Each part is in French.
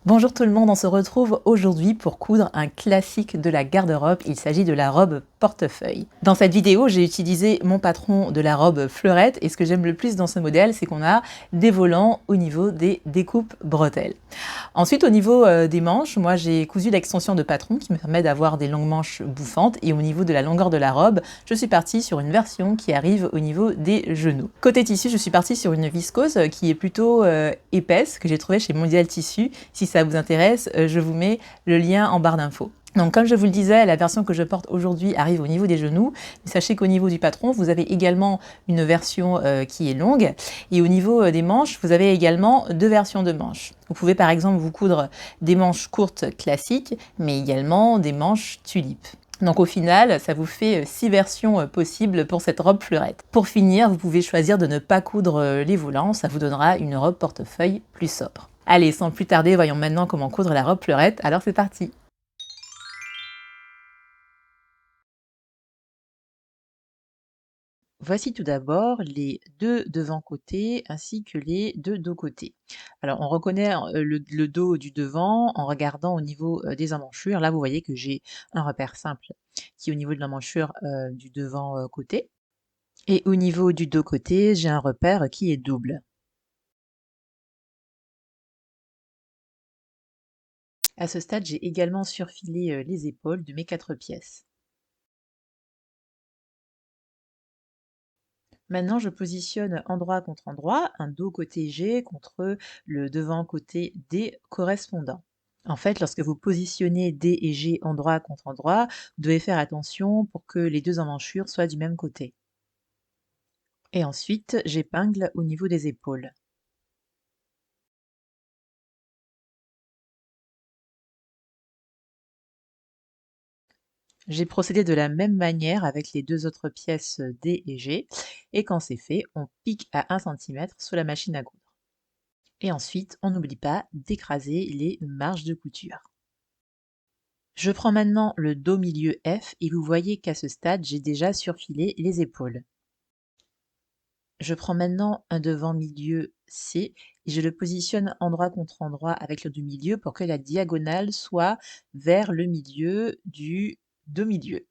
Bonjour tout le monde, on se retrouve aujourd'hui pour coudre un classique de la garde-robe, il s'agit de la robe portefeuille. Dans cette vidéo, j'ai utilisé mon patron de la robe fleurette et ce que j'aime le plus dans ce modèle, c'est qu'on a des volants au niveau des découpes bretelles. Ensuite, au niveau des manches, moi j'ai cousu l'extension de patron qui me permet d'avoir des longues manches bouffantes et au niveau de la longueur de la robe, je suis partie sur une version qui arrive au niveau des genoux. Côté tissu, je suis partie sur une viscose qui est plutôt épaisse, que j'ai trouvée chez Mondial Tissu. Si ça vous intéresse, je vous mets le lien en barre d'infos. Donc comme je vous le disais, la version que je porte aujourd'hui arrive au niveau des genoux. Mais sachez qu'au niveau du patron, vous avez également une version qui est longue. Et au niveau des manches, vous avez également deux versions de manches. Vous pouvez par exemple vous coudre des manches courtes classiques, mais également des manches tulipes. Donc au final, ça vous fait 6 versions possibles pour cette robe fleurette. Pour finir, vous pouvez choisir de ne pas coudre les volants, ça vous donnera une robe portefeuille plus sobre. Allez, sans plus tarder, voyons maintenant comment coudre la robe fleurette, alors c'est parti! Voici tout d'abord les deux devant-côtés ainsi que les deux dos-côtés. Alors on reconnaît le dos du devant en regardant au niveau des emmanchures. Là vous voyez que j'ai un repère simple qui est au niveau de l'emmanchure du devant-côté. Et au niveau du dos-côté, j'ai un repère qui est double. À ce stade, j'ai également surfilé les épaules de mes 4 pièces. Maintenant, je positionne endroit contre endroit, un dos côté G contre le devant côté D correspondant. En fait, lorsque vous positionnez D et G endroit contre endroit, vous devez faire attention pour que les deux emmanchures soient du même côté. Et ensuite, j'épingle au niveau des épaules. J'ai procédé de la même manière avec les deux autres pièces D et G, et quand c'est fait, on pique à 1 cm sur la machine à coudre. Et ensuite, on n'oublie pas d'écraser les marges de couture. Je prends maintenant le dos milieu F et vous voyez qu'à ce stade, j'ai déjà surfilé les épaules. Je prends maintenant un devant milieu C et je le positionne endroit contre endroit avec le dos milieu pour que la diagonale soit vers le milieu du dos milieu.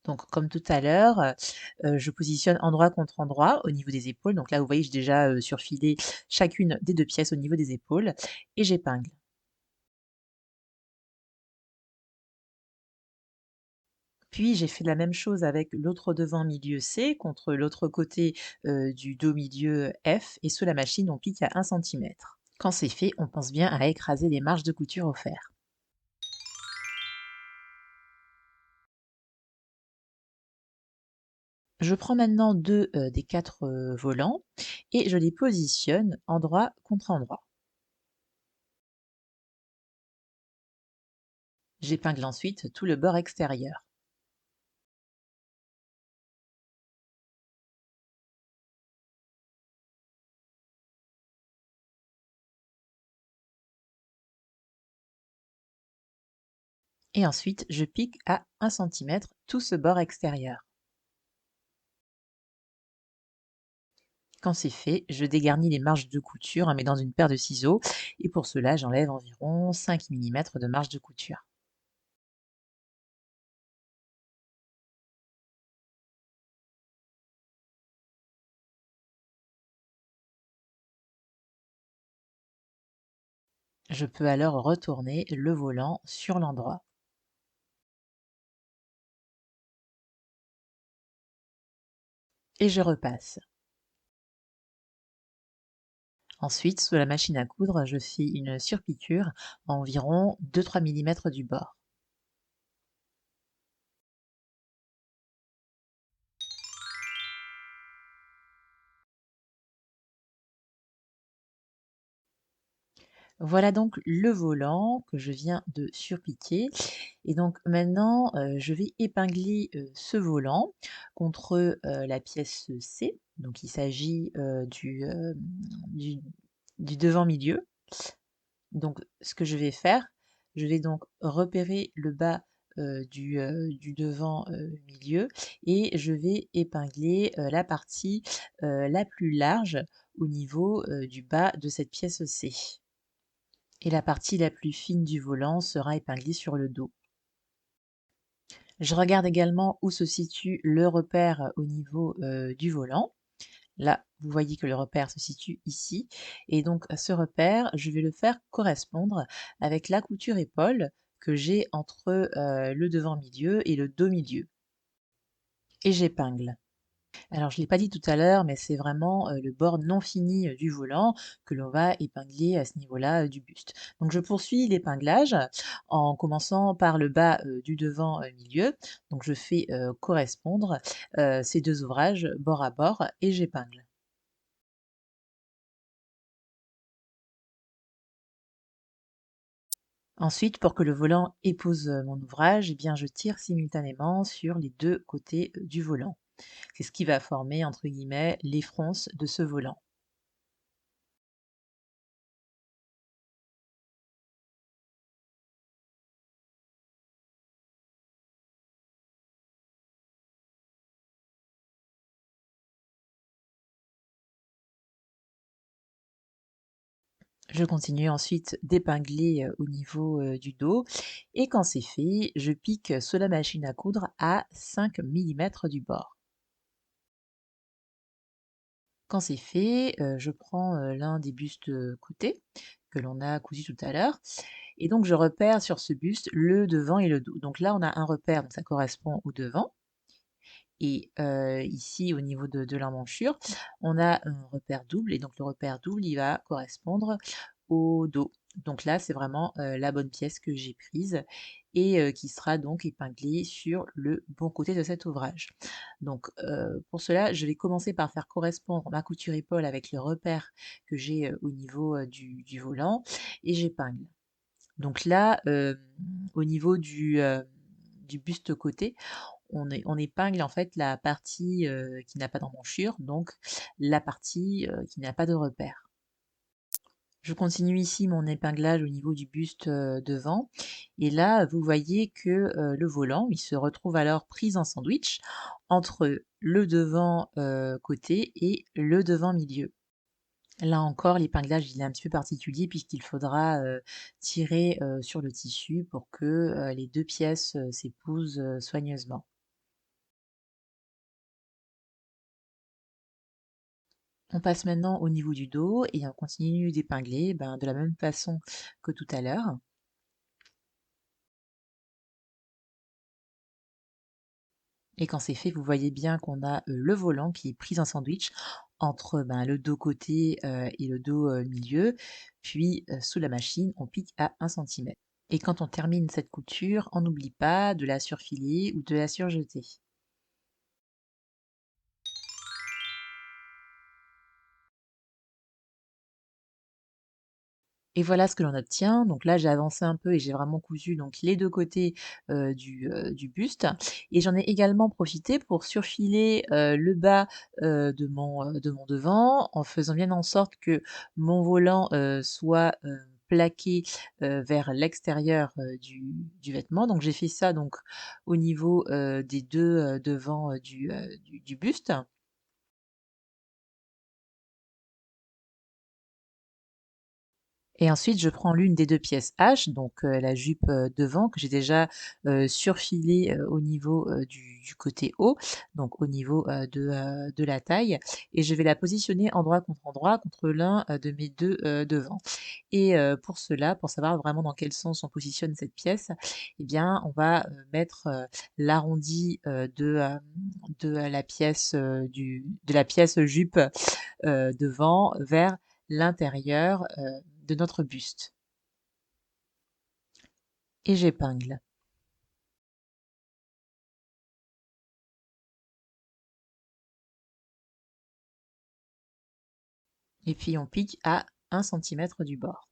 Donc comme tout à l'heure, je positionne endroit contre endroit au niveau des épaules. Donc là, vous voyez, j'ai déjà, surfilé chacune des 2 pièces au niveau des épaules et j'épingle. Puis j'ai fait la même chose avec l'autre devant milieu C contre l'autre côté, du dos milieu F et sous la machine, on pique à 1 centimètre. Quand c'est fait, on pense bien à écraser les marges de couture au fer. Je prends maintenant 2 des 4 volants et je les positionne endroit contre endroit. J'épingle ensuite tout le bord extérieur. Et ensuite, je pique à 1 centimètre tout ce bord extérieur. Quand c'est fait, je dégarnis les marges de couture en mettant dans une paire de ciseaux et pour cela, j'enlève environ 5 mm de marge de couture. Je peux alors retourner le volant sur l'endroit. Et je repasse. Ensuite, sous la machine à coudre, je fais une surpiqûre à environ 2-3 mm du bord. Voilà donc le volant que je viens de surpiquer et donc maintenant, je vais épingler, ce volant contre, la pièce C. Donc il s'agit, du du devant milieu. Donc ce que je vais faire, je vais donc repérer le bas, du devant, milieu et je vais épingler, la partie, la plus large au niveau, du bas de cette pièce C. Et la partie la plus fine du volant sera épinglée sur le dos. Je regarde également où se situe le repère au niveau du volant. Là, vous voyez que le repère se situe ici. Et donc, ce repère, je vais le faire correspondre avec la couture épaule que j'ai entre le devant-milieu et le dos-milieu. Et j'épingle. Alors, je ne l'ai pas dit tout à l'heure, mais c'est vraiment le bord non fini du volant que l'on va épingler à ce niveau-là du buste. Donc, je poursuis l'épinglage en commençant par le bas du devant milieu. Donc, je fais correspondre ces deux ouvrages bord à bord et j'épingle. Ensuite, pour que le volant épouse mon ouvrage, eh bien, je tire simultanément sur les deux côtés du volant. C'est ce qui va former, entre guillemets, les fronces de ce volant. Je continue ensuite d'épingler au niveau du dos et quand c'est fait, je pique sur la machine à coudre à 5 millimètres du bord. Quand c'est fait, je prends l'un des bustes coutés que l'on a cousu tout à l'heure et donc je repère sur ce buste le devant et le dos. Donc là, on a un repère, donc ça correspond au devant. Et ici, au niveau de l'emmanchure, on a un repère double et donc le repère double, il va correspondre au dos. Donc là, c'est vraiment, la bonne pièce que j'ai prise et qui sera donc épinglée sur le bon côté de cet ouvrage. Donc pour cela, je vais commencer par faire correspondre ma couture épaule avec le repère que j'ai, au niveau, du volant et j'épingle. Donc là, au niveau du buste côté, on épingle en fait la partie, qui n'a pas d'emmanchure, donc la partie, qui n'a pas de repère. Je continue ici mon épinglage au niveau du buste, devant et là, vous voyez que, le volant, il se retrouve alors pris en sandwich entre le devant, côté et le devant milieu. Là encore, l'épinglage, il est un petit peu particulier puisqu'il faudra, tirer, sur le tissu pour que, les 2 pièces, s'épousent, soigneusement. On passe maintenant au niveau du dos et on continue d'épingler, ben, de la même façon que tout à l'heure. Et quand c'est fait, vous voyez bien qu'on a le volant qui est pris en sandwich entre ben, le dos côté et le dos milieu. Puis sous la machine, on pique à 1 cm. Et quand on termine cette couture, on n'oublie pas de la surfiler ou de la surjeter. Et voilà ce que l'on obtient. Donc là, j'ai avancé un peu et j'ai vraiment cousu donc les 2 côtés, du buste et j'en ai également profité pour surfiler, le bas, de mon devant en faisant bien en sorte que mon volant, soit, plaqué, vers l'extérieur, du vêtement. Donc j'ai fait ça donc au niveau, des 2 devants, du buste. Et ensuite, je prends l'une des 2 pièces H, donc la jupe, devant que j'ai déjà, surfilée, au niveau, du côté haut, donc au niveau, de la taille et je vais la positionner endroit contre l'un, de mes 2 devants et pour cela, pour savoir vraiment dans quel sens on positionne cette pièce eh bien, on va, mettre, l'arrondi, de la pièce, de la pièce jupe, devant vers l'intérieur, de notre buste et j'épingle et puis on pique à 1 cm du bord.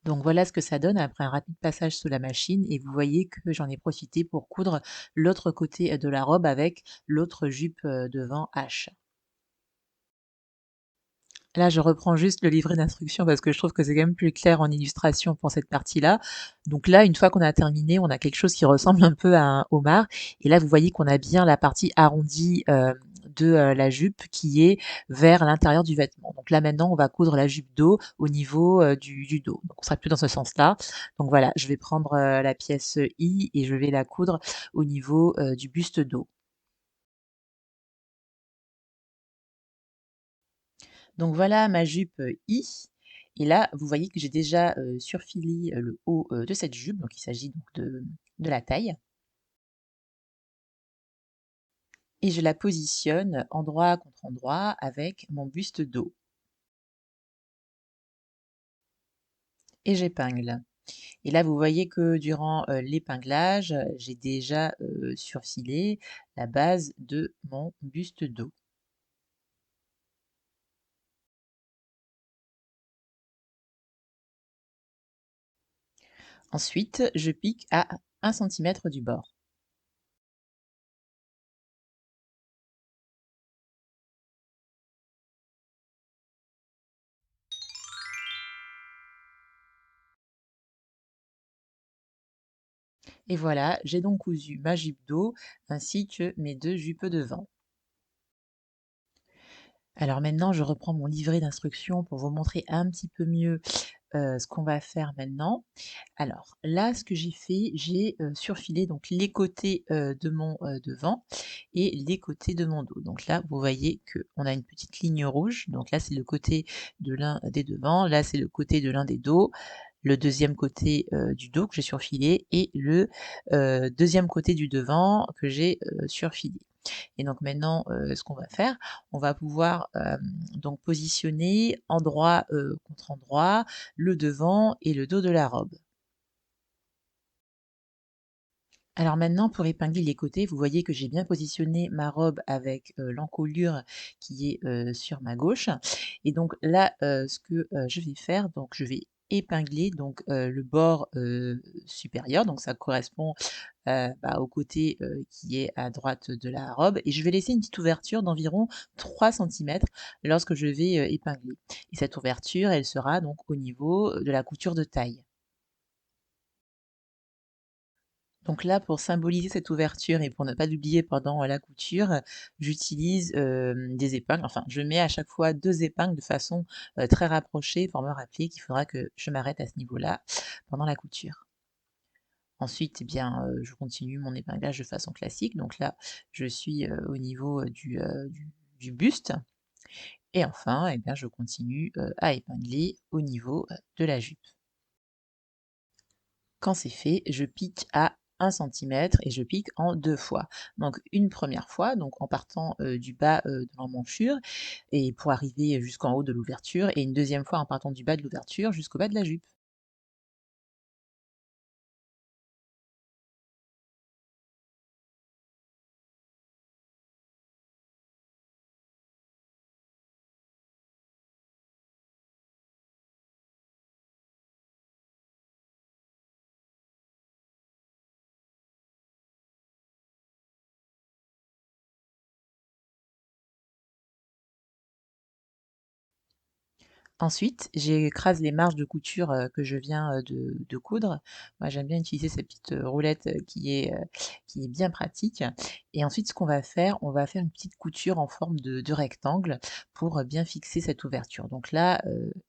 Donc voilà ce que ça donne après un rapide passage sous la machine et vous voyez que j'en ai profité pour coudre l'autre côté de la robe avec l'autre jupe devant H. Là, je reprends juste le livret d'instructions parce que je trouve que c'est quand même plus clair en illustration pour cette partie-là. Donc là, une fois qu'on a terminé, on a quelque chose qui ressemble un peu à un homard. Et là, vous voyez qu'on a bien la partie arrondie de la jupe qui est vers l'intérieur du vêtement. Donc Donc là maintenant on va coudre la jupe dos au niveau, du dos. Donc on sera plus dans ce sens-là. Donc voilà, je vais prendre, la pièce I et je vais la coudre au niveau, du buste dos. Donc voilà ma jupe, I et là vous voyez que j'ai déjà, surfilé, le haut, de cette jupe, donc il s'agit donc de la taille et je la positionne endroit contre endroit avec mon buste dos et j'épingle. Et là vous voyez que durant, l'épinglage, j'ai déjà, surfilé la base de mon buste dos. Ensuite, je pique à 1 centimètre du bord. Et voilà, j'ai donc cousu ma jupe dos ainsi que mes 2 jupes devant. Alors maintenant, je reprends mon livret d'instructions pour vous montrer un petit peu mieux, ce qu'on va faire maintenant. Alors là, ce que j'ai fait, j'ai, surfilé donc les côtés, de mon, devant et les côtés de mon dos. Donc là, vous voyez qu'on a une petite ligne rouge, donc là, c'est le côté de l'un des devants, là, c'est le côté de l'un des dos, le deuxième côté, du dos que j'ai surfilé et le, 2e côté du devant que j'ai, surfilé. Et donc maintenant, ce qu'on va faire, on va pouvoir, donc positionner endroit, contre endroit, le devant et le dos de la robe. Alors maintenant pour épingler les côtés, vous voyez que j'ai bien positionné ma robe avec, l'encolure qui est, sur ma gauche et donc là, ce que, je vais faire, donc je vais épingler donc, le bord, supérieur, donc ça correspond, bah, au côté, qui est à droite de la robe et je vais laisser une petite ouverture d'environ 3 centimètres lorsque je vais, épingler et cette ouverture, elle sera donc au niveau, de la couture de taille. Donc là, pour symboliser cette ouverture et pour ne pas l'oublier pendant la couture, j'utilise, des épingles, enfin je mets à chaque fois 2 épingles de façon, très rapprochée pour me rappeler qu'il faudra que je m'arrête à ce niveau-là pendant la couture. Ensuite, eh bien, je continue mon épinglage de façon classique. Donc là, je suis, au niveau, du buste et enfin, eh bien, je continue, à épingler au niveau, de la jupe. Quand c'est fait, je pique à 1 centimètre et je pique en 2 fois. Donc une première fois, donc en partant, du bas, de l'emmanchure et pour arriver jusqu'en haut de l'ouverture et une deuxième fois en partant du bas de l'ouverture jusqu'au bas de la jupe. Ensuite, j'écrase les marges de couture, que je viens, de coudre. Moi, j'aime bien utiliser cette petite, roulette, qui est bien pratique et ensuite ce qu'on va faire, on va faire une petite couture en forme de rectangle pour, bien fixer cette ouverture. Donc là,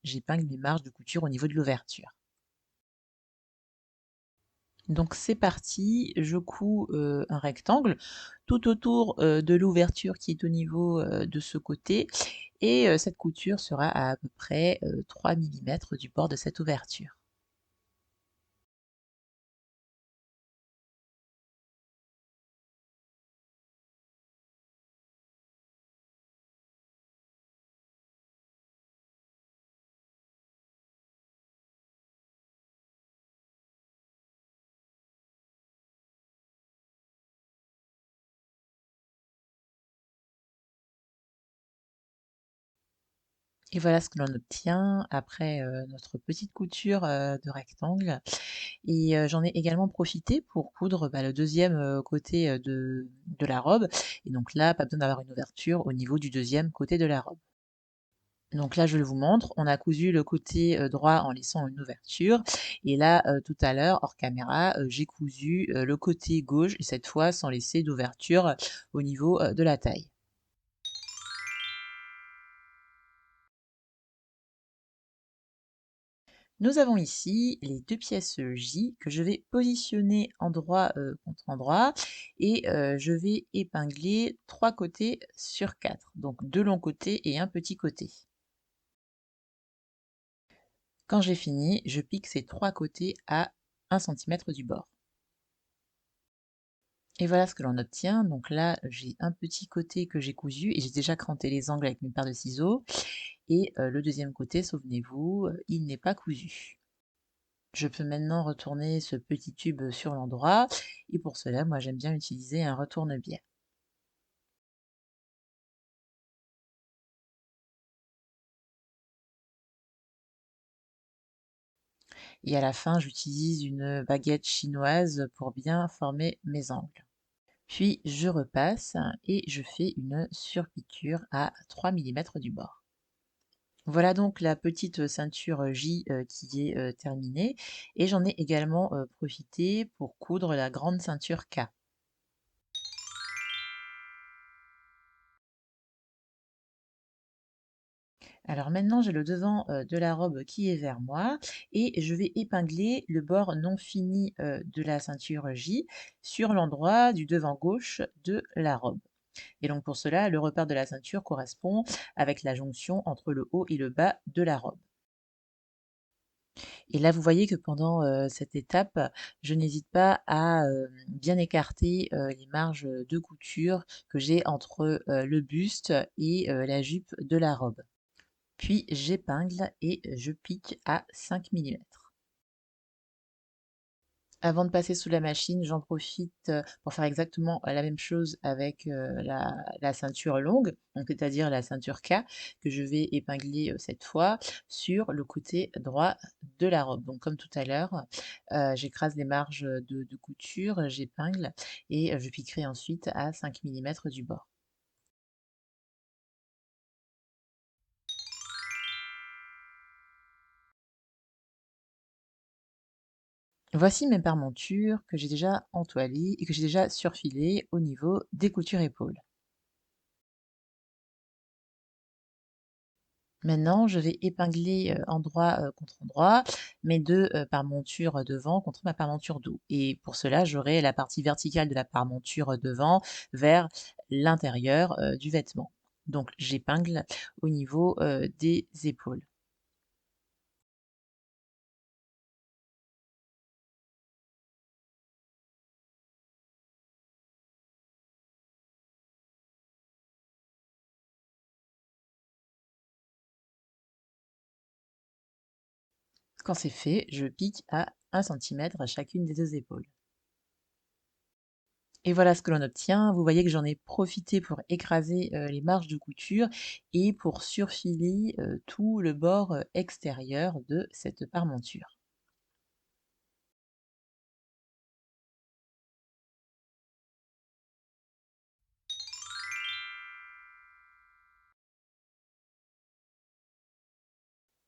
j'épingle mes marges de couture au niveau de l'ouverture. Donc c'est parti, je couds, un rectangle tout autour, de l'ouverture qui est au niveau, de ce côté et cette couture sera à peu près, 3 millimètres du bord de cette ouverture. Et voilà ce que l'on obtient après, notre petite couture, de rectangle et j'en ai également profité pour coudre, bah, le deuxième côté, de la robe et donc là, pas besoin d'avoir une ouverture au niveau du deuxième côté de la robe. Donc là, je vous montre, on a cousu le côté, droit en laissant une ouverture et là, tout à l'heure, hors caméra, j'ai cousu, le côté gauche et cette fois sans laisser d'ouverture, au niveau, de la taille. Nous avons ici les 2 pièces, J que je vais positionner endroit, contre endroit et je vais épingler 3 côtés sur 4, donc 2 longs côtés et un petit côté. Quand j'ai fini, je pique ces 3 côtés à 1 centimètre du bord. Et voilà ce que l'on obtient. Donc là, j'ai un petit côté que j'ai cousu et j'ai déjà cranté les angles avec mes paires de ciseaux. Et le deuxième côté, souvenez-vous, il n'est pas cousu. Je peux maintenant retourner ce petit tube sur l'endroit et pour cela, moi j'aime bien utiliser un retourne-biais. Et à la fin, j'utilise une baguette chinoise pour bien former mes angles. Puis je repasse et je fais une surpiqûre à 3 millimètres du bord. Voilà donc la petite ceinture J qui est terminée et j'en ai également profité pour coudre la grande ceinture K. Alors maintenant j'ai le devant de la robe qui est vers moi et je vais épingler le bord non fini de la ceinture J sur l'endroit du devant gauche de la robe. Et donc pour cela, le repère de la ceinture correspond avec la jonction entre le haut et le bas de la robe. Et là, vous voyez que pendant cette étape, je n'hésite pas à bien écarter les marges de couture que j'ai entre le buste et la jupe de la robe. Puis j'épingle et je pique à 5 millimètres. Avant de passer sous la machine, j'en profite pour faire exactement la même chose avec la ceinture longue, donc c'est-à-dire la ceinture K, que je vais épingler cette fois sur le côté droit de la robe. Donc comme tout à l'heure, j'écrase les marges de couture, j'épingle et je piquerai ensuite à 5 millimètres du bord. Voici mes parmentures que j'ai déjà entoilées et que j'ai déjà surfilées au niveau des coutures épaules. Maintenant, je vais épingler endroit contre endroit mes deux parmentures devant contre ma parmenture dos. Et pour cela, j'aurai la partie verticale de la parmenture devant vers l'intérieur du vêtement. Donc, j'épingle au niveau des épaules. Quand c'est fait, je pique à 1 centimètre à chacune des deux épaules. Et voilà ce que l'on obtient. Vous voyez que j'en ai profité pour écraser les marges de couture et pour surfiler tout le bord extérieur de cette parmenture.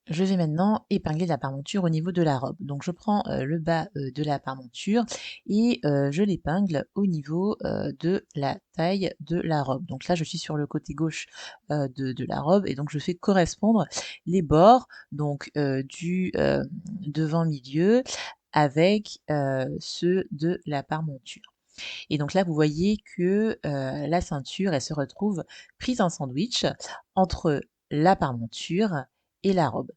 Je vais maintenant épingler la parmenture au niveau de la robe. Donc je prends le bas de la parmenture et je l'épingle au niveau de la taille de la robe. Donc là, je suis sur le côté gauche de la robe et donc je fais correspondre les bords donc du devant milieu avec ceux de la parmenture. Et donc là, vous voyez que la ceinture, elle se retrouve prise en sandwich entre la parmenture et la robe.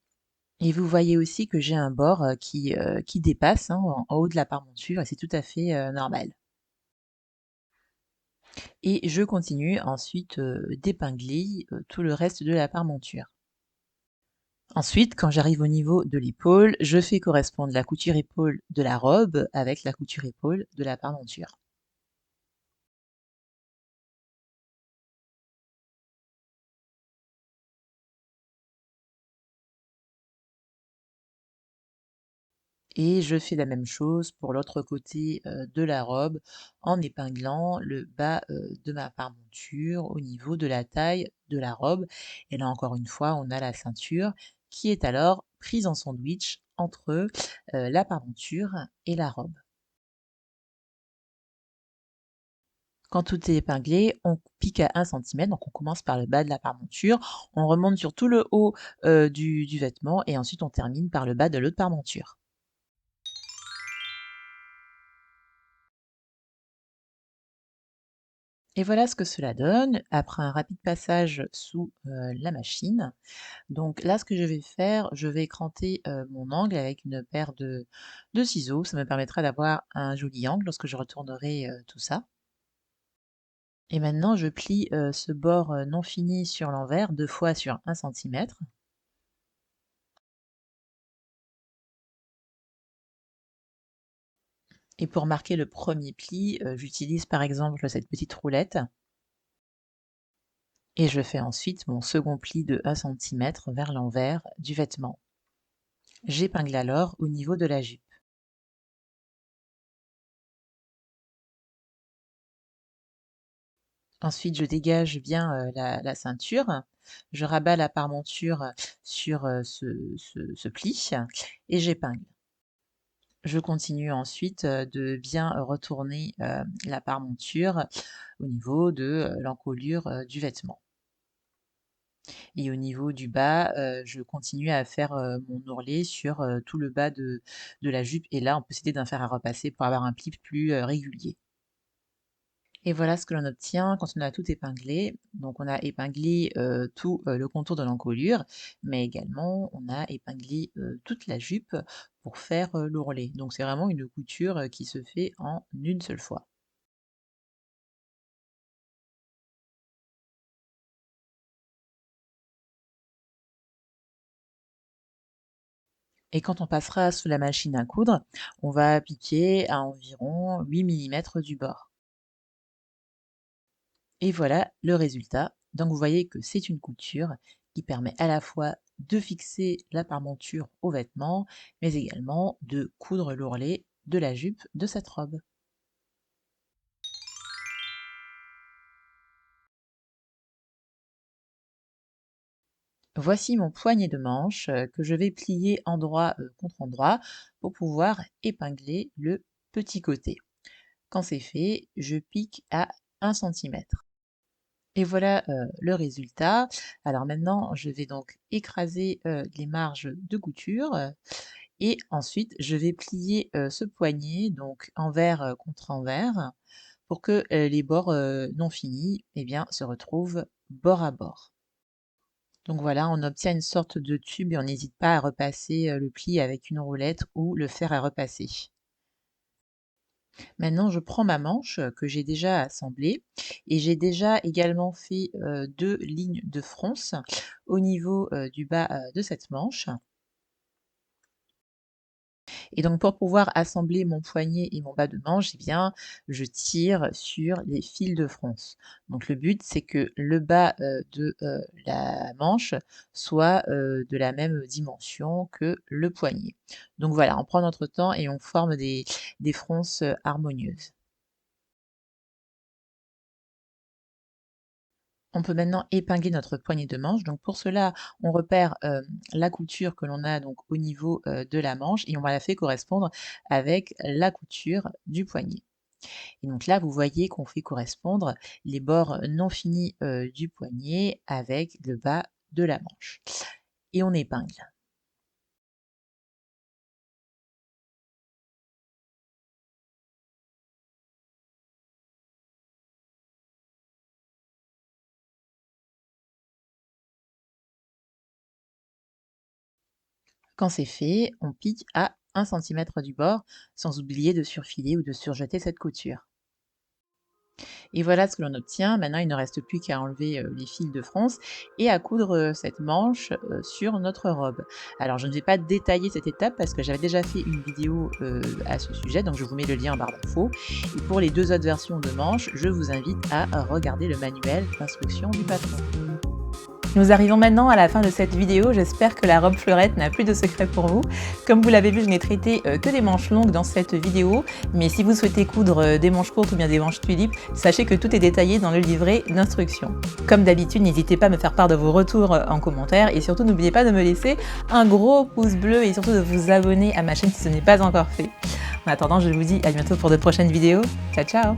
Et vous voyez aussi que j'ai un bord qui dépasse hein, en haut de la parmenture et c'est tout à fait normal. Et je continue ensuite d'épingler tout le reste de la parmenture. Ensuite, quand j'arrive au niveau de l'épaule, je fais correspondre la couture épaule de la robe avec la couture épaule de la parmenture. Et je fais la même chose pour l'autre côté de la robe en épinglant le bas de ma parmenture au niveau de la taille de la robe. Et là encore une fois, on a la ceinture qui est alors prise en sandwich entre la parmenture et la robe. Quand tout est épinglé, on pique à 1 cm, donc on commence par le bas de la parmenture, on remonte sur tout le haut du vêtement et ensuite on termine par le bas de l'autre parmenture. Et voilà ce que cela donne après un rapide passage sous la machine. Donc là, ce que je vais faire, je vais écranter mon angle avec une paire de ciseaux. Ça me permettra d'avoir un joli angle lorsque je retournerai tout ça. Et maintenant, je plie ce bord non fini sur l'envers 2 fois sur 1 cm. Et pour marquer le premier pli, j'utilise par exemple cette petite roulette. Et je fais ensuite mon second pli de 1 cm vers l'envers du vêtement. J'épingle alors au niveau de la jupe. Ensuite, je dégage bien la ceinture. Je rabats la parmenture sur ce pli et j'épingle. Je continue ensuite de bien retourner la parmenture au niveau de l'encolure du vêtement. Et au niveau du bas, je continue à faire mon ourlet sur tout le bas de la jupe. Et là, on peut décider d'en faire à repasser pour avoir un pli plus régulier. Et voilà ce que l'on obtient quand on a tout épinglé. Donc on a épinglé tout le contour de l'encolure, mais également on a épinglé toute la jupe pour faire l'ourlet. Donc c'est vraiment une couture qui se fait en une seule fois. Et quand on passera sous la machine à coudre, on va piquer à environ 8 mm du bord. Et voilà le résultat. Donc vous voyez que c'est une couture qui permet à la fois de fixer la parmenture au vêtement, mais également de coudre l'ourlet de la jupe de cette robe. Voici mon poignet de manche que je vais plier endroit contre endroit pour pouvoir épingler le petit côté. Quand c'est fait, je pique à 1 cm. Et voilà le résultat. Alors maintenant, je vais donc écraser les marges de couture et ensuite je vais plier ce poignet donc envers contre envers pour que les bords non finis eh bien, se retrouvent bord à bord. Donc voilà, on obtient une sorte de tube et on n'hésite pas à repasser le pli avec une roulette ou le fer à repasser. Maintenant, je prends ma manche que j'ai déjà assemblée et j'ai déjà également fait 2 lignes de fronce au niveau du bas de cette manche. Et donc pour pouvoir assembler mon poignet et mon bas de manche, eh bien, je tire sur les fils de fronce. Donc le but, c'est que le bas de la manche soit de la même dimension que le poignet. Donc voilà, on prend notre temps et on forme des fronces harmonieuses. On peut maintenant épingler notre poignée de manche. Donc pour cela, on repère la couture que l'on a donc au niveau de la manche et on va la faire correspondre avec la couture du poignet. Et donc là, vous voyez qu'on fait correspondre les bords non finis du poignet avec le bas de la manche. Et on épingle. Quand c'est fait, on pique à 1 cm du bord, sans oublier de surfiler ou de surjeter cette couture. Et voilà ce que l'on obtient. Maintenant, il ne reste plus qu'à enlever les fils de fronce et à coudre cette manche sur notre robe. Alors, je ne vais pas détailler cette étape parce que j'avais déjà fait une vidéo à ce sujet, donc je vous mets le lien en barre d'infos. Et pour les 2 autres versions de manches, je vous invite à regarder le manuel d'instruction du patron. Nous arrivons maintenant à la fin de cette vidéo, j'espère que la robe fleurette n'a plus de secret pour vous. Comme vous l'avez vu, je n'ai traité que des manches longues dans cette vidéo, mais si vous souhaitez coudre des manches courtes ou bien des manches tulipes, sachez que tout est détaillé dans le livret d'instructions. Comme d'habitude, n'hésitez pas à me faire part de vos retours en commentaire et surtout n'oubliez pas de me laisser un gros pouce bleu et surtout de vous abonner à ma chaîne si ce n'est pas encore fait. En attendant, je vous dis à bientôt pour de prochaines vidéos. Ciao ciao!